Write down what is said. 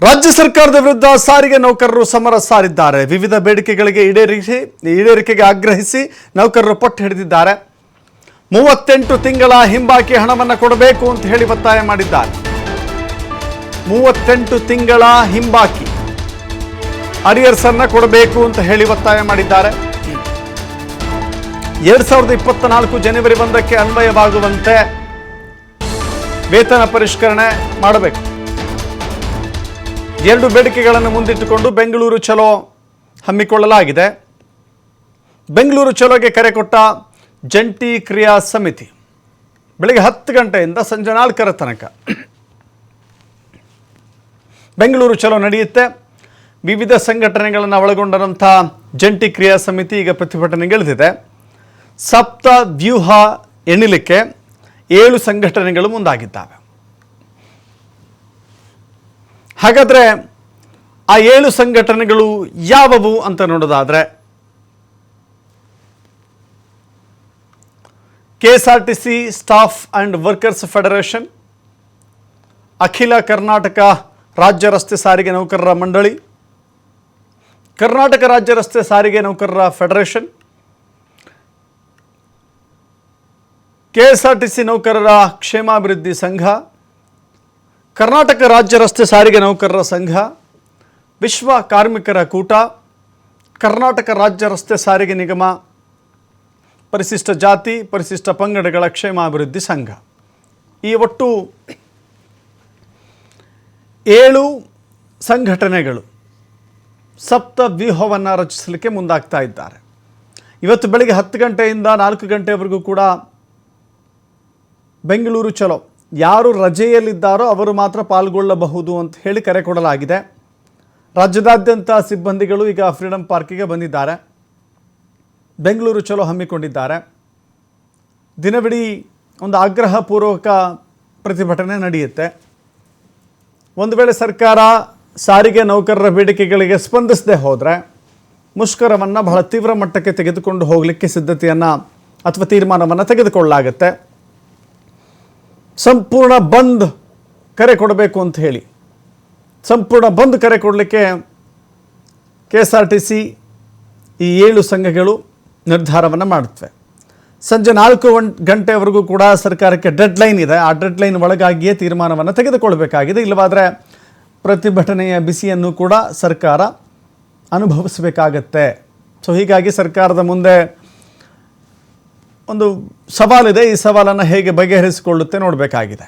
ರಾಜ್ಯ ಸರ್ಕಾರದ ವಿರುದ್ಧ ಸಾರಿಗೆ ನೌಕರರು ಸಮರ ಸಾರಿದ್ದಾರೆ. ವಿವಿಧ ಬೇಡಿಕೆಗಳಿಗೆ ಈಡೇರಿಕೆಗೆ ಆಗ್ರಹಿಸಿ ನೌಕರರು ಪಟ್ಟು ಹಿಡಿದಿದ್ದಾರೆ. 38 ತಿಂಗಳ ಹಿಂಬಾಕಿ ಹಣವನ್ನು ಕೊಡಬೇಕು ಅಂತ ಹೇಳಿ ಒತ್ತಾಯ ಮಾಡಿದ್ದಾರೆ. 38 ತಿಂಗಳ ಹಿಂಬಾಕಿ ಅರಿಯರ್ಸ್ ಅನ್ನು ಕೊಡಬೇಕು ಅಂತ ಹೇಳಿ ಒತ್ತಾಯ ಮಾಡಿದ್ದಾರೆ. 2024 ಜನವರಿ 1ಕ್ಕೆ ಅನ್ವಯವಾಗುವಂತೆ ವೇತನ ಪರಿಷ್ಕರಣೆ ಮಾಡಬೇಕು. 2 ಬೇಡಿಕೆಗಳನ್ನು ಮುಂದಿಟ್ಟುಕೊಂಡು ಬೆಂಗಳೂರು ಚಲೋ ಹಮ್ಮಿಕೊಳ್ಳಲಾಗಿದೆ. ಬೆಂಗಳೂರು ಚಲೋಗೆ ಕರೆ ಕೊಟ್ಟ ಜಂಟಿ ಕ್ರಿಯಾ ಸಮಿತಿ ಬೆಳಗ್ಗೆ 10 ಗಂಟೆಯಿಂದ ಸಂಜೆ 4 ತನಕ ಬೆಂಗಳೂರು ಚಲೋ ನಡೆಯುತ್ತೆ. ವಿವಿಧ ಸಂಘಟನೆಗಳನ್ನು ಒಳಗೊಂಡಂಥ ಜಂಟಿ ಕ್ರಿಯಾ ಸಮಿತಿ ಈಗ ಪ್ರತಿಭಟನೆಗಿಳಿದಿದೆ. ಸಪ್ತ ವ್ಯೂಹ ಎಣಿಲಿಕ್ಕೆ 7 ಸಂಘಟನೆಗಳು ಮುಂದಾಗಿದ್ದಾವೆ. ಹಾಗಾದರೆ ಆ 7 ಸಂಘಟನೆಗಳು ಯಾವುವು ಅಂತ ನೋಡೋದಾದರೆ, KSRTC staff and workers federation, ಅಖಿಲ ಕರ್ನಾಟಕ ರಾಜ್ಯ ರಸ್ತೆ ಸಾರಿಗೆ ನೌಕರರ ಮಂಡಳಿ, ಕರ್ನಾಟಕ ರಾಜ್ಯ ರಸ್ತೆ ಸಾರಿಗೆ ನೌಕರರ ಫೆಡರೇಷನ್, KSRTC ನೌಕರರ ಕ್ಷೇಮಾಭಿವೃದ್ಧಿ ಸಂಘ, ಕರ್ನಾಟಕ ರಾಜ್ಯ ರಸ್ತೆ ಸಾರಿಗೆ ನೌಕರರ ಸಂಘ, ವಿಶ್ವ ಕಾರ್ಮಿಕರ ಕೂಟ, ಕರ್ನಾಟಕ ರಾಜ್ಯ ರಸ್ತೆ ಸಾರಿಗೆ ನಿಗಮ, ಪರಿಶಿಷ್ಟ ಜಾತಿ ಪರಿಶಿಷ್ಟ ಪಂಗಡಗಳ ಕ್ಷೇಮಾಭಿವೃದ್ಧಿ ಸಂಘ. ಈ ಒಟ್ಟು 7 ಸಂಘಟನೆಗಳು ಸಪ್ತ ವ್ಯೂಹವನ್ನು ರಚಿಸಲಿಕ್ಕೆ ಮುಂದಾಗ್ತಾ ಇದ್ದಾರೆ. ಇವತ್ತು ಬೆಳಗ್ಗೆ 10 ಗಂಟೆಯಿಂದ 4 ಗಂಟೆವರೆಗೂ ಕೂಡ ಬೆಂಗಳೂರು ಚಲೋ ಯಾರು ರಜೆಯಲ್ಲಿದ್ದಾರೋ ಅವರು ಮಾತ್ರ ಪಾಲ್ಗೊಳ್ಳಬಹುದು ಅಂತ ಹೇಳಿ ಕರೆ ಕೊಡಲಾಗಿದೆ. ರಾಜ್ಯದಾದ್ಯಂತ ಸಿಬ್ಬಂದಿಗಳು ಈಗ ಫ್ರೀಡಂ ಪಾರ್ಕಿಗೆ ಬಂದಿದ್ದಾರೆ. ಬೆಂಗಳೂರು ಚಲೋ ಹಮ್ಮಿಕೊಂಡಿದ್ದಾರೆ. ದಿನವಿಡೀ ಒಂದು ಆಗ್ರಹಪೂರ್ವಕ ಪ್ರತಿಭಟನೆ ನಡೆಯುತ್ತೆ. ಒಂದು ವೇಳೆ ಸರ್ಕಾರ ಸಾರಿಗೆ ನೌಕರರ ಬೇಡಿಕೆಗಳಿಗೆ ಸ್ಪಂದಿಸದೆ ಹೋದರೆ ಮುಷ್ಕರವನ್ನು ಬಹಳ ತೀವ್ರ ಮಟ್ಟಕ್ಕೆ ತೆಗೆದುಕೊಂಡು ಹೋಗಲಿಕ್ಕೆ ಸಿದ್ಧತೆಯನ್ನು ಅಥವಾ ತೀರ್ಮಾನವನ್ನು ತೆಗೆದುಕೊಳ್ಳಲಾಗುತ್ತೆ. ಸಂಪೂರ್ಣ ಬಂದ್ ಕರೆ ಕೊಡಬೇಕು ಅಂತ ಹೇಳಿ ಸಂಪೂರ್ಣ ಬಂದ್ ಕರೆ ಕೊಡಲಿಕ್ಕೆ KSRTC ಈ 7 ಸಂಘಗಳು ನಿರ್ಧಾರವನ್ನು ಮಾಡುತ್ತವೆ. ಸಂಜೆ 4 ಗಂಟೆವರೆಗೂ ಕೂಡ ಸರ್ಕಾರಕ್ಕೆ ಡೆಡ್ಲೈನ್ ಇದೆ. ಆ ಡೆಡ್ಲೈನ್ ಒಳಗಾಗಿಯೇ ತೀರ್ಮಾನವನ್ನು ತೆಗೆದುಕೊಳ್ಬೇಕಾಗಿದೆ. ಇಲ್ಲವಾದರೆ ಪ್ರತಿಭಟನೆಯ ಬಿಸಿಯನ್ನು ಕೂಡ ಸರ್ಕಾರ ಅನುಭವಿಸಬೇಕಾಗತ್ತೆ. ಸೊ ಹೀಗಾಗಿ ಸರ್ಕಾರದ ಮುಂದೆ ಒಂದು ಸವಾಲಿದೆ. ಈ ಸವಾಲನ್ನು ಹೇಗೆ ಬಗೆಹರಿಸಿಕೊಳ್ಳುತ್ತೆ ನೋಡಬೇಕಾಗಿದೆ.